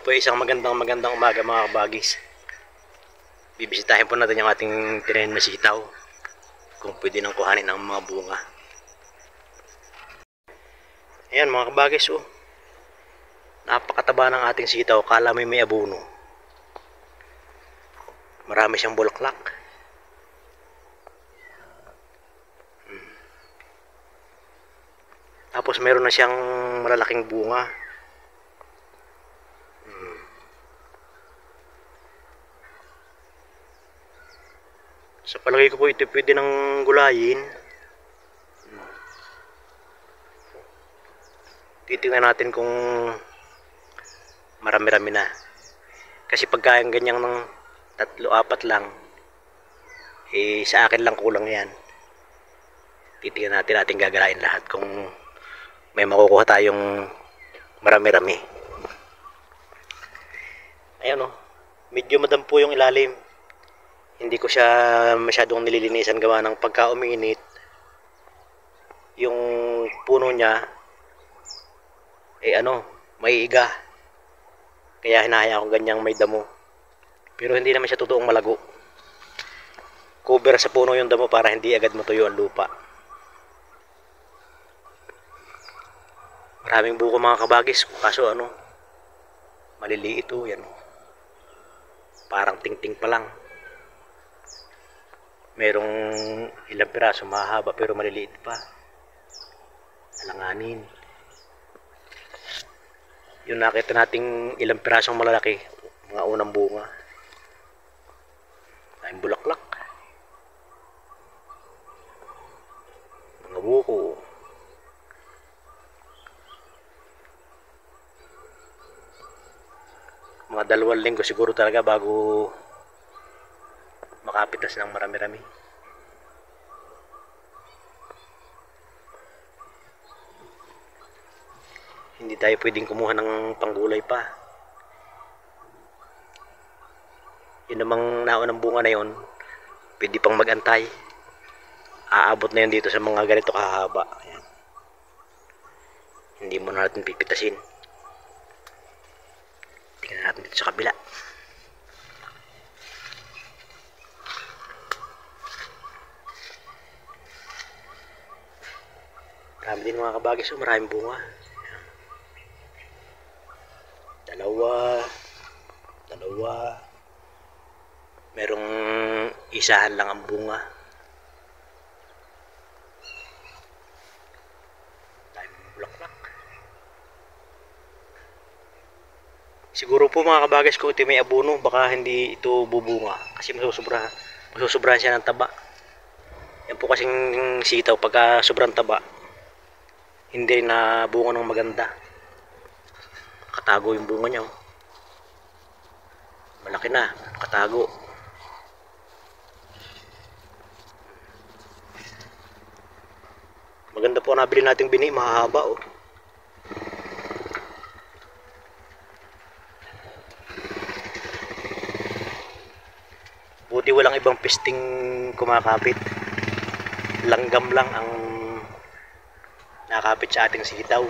po ay isang magandang umaga mga kabagis. Bibisitahin po natin yung ating tinanim na sitaw. Kung pwede nang kuhanin ang mga bunga. Ayan mga kabagis, oh. Napakataba ng ating sitaw. Kala may abono. Marami siyang bulaklak. Tapos meron na siyang malalaking bunga. Sa palagay ko po ito pwede nang gulayin. Titingnan natin kung marami-rami na. Kasi pagka yung ganyang ng 3-4 lang, eh sa akin lang kulang yan. Titingnan natin ating gagalain lahat kung may makukuha tayong marami-rami. Ayan o, medyo madampo yung ilalim. Hindi ko siya masyadong nililinisan gawa ng pagka umiinit. Yung puno niya maiiga. Kaya hinahayaan ko ganyang may damo. Pero hindi naman siya totoong malago. Cover sa puno yung damo para hindi agad matuyo ang lupa. Maraming buko mga kabagis, kaso maliliit ito, yan. Parang tingting pa lang. Merong ilang piraso mahaba pero maliliit pa. Alanganin. Yung nakita nating ilang pirasong malalaki, mga unang bunga. Ay bulaklak. Mga buko. Mga 2 linggo siguro talaga bago makapitas ng marami-rami. Hindi tayo pwedeng kumuha ng panggulay pa. Yun namang naunang bunga na yun, pwede pang magantay. Aabot na yun dito sa mga ganito kahaba. Ayan. Hindi mo na natin pipitasin. Tingnan natin dito sa kabila. Marami din mga kabagis, maraming bunga. Dalawa. Merong isahan lang ang bunga. Daming bulaklak. Siguro po mga kabagis kung ito may abono, baka hindi ito bubunga. Kasi masusobrahan siya ng taba. Yan po kasing sitaw, pagka sobrang taba, hindi na bunga ng maganda. Katago yung bunga niya. Malaki na, katago. Maganda po nabili nating bini, mahahaba oh. Buti walang ibang pisting kumakapit. Langgam lang ang nakapit sa ating sitaw.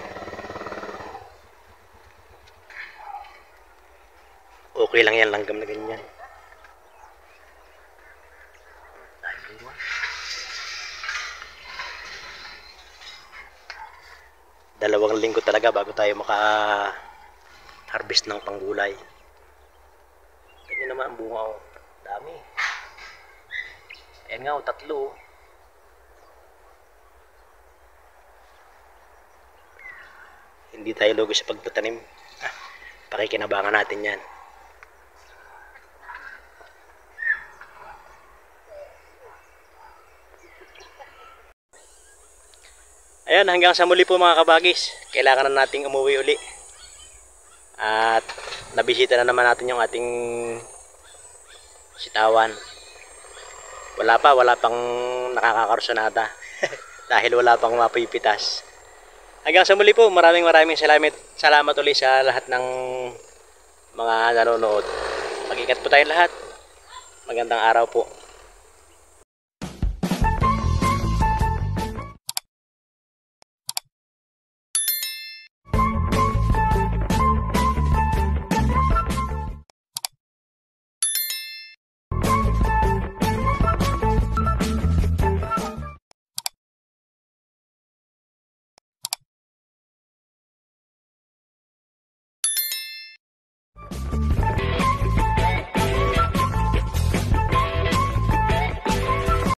Okay lang yan, langgam na ganyan. Dalawang linggo talaga bago tayo maka-harvest ng panggulay. Ganyan naman ang bunga oh. Dami. Ayan nga oh, 3. Hindi tayo lugi sa pagtatanim. Pakikinabangan natin yan. Ayan, hanggang sa muli po mga kabagis. Kailangan na nating umuwi uli. At nabisita na naman natin yung ating sitawan. Wala pang nakakakarusonada. Dahil wala pang mapipitas. Hanggang sa muli po, maraming salamat ulit sa lahat ng mga nanonood. Mag-ingat po tayong lahat. Magandang araw po.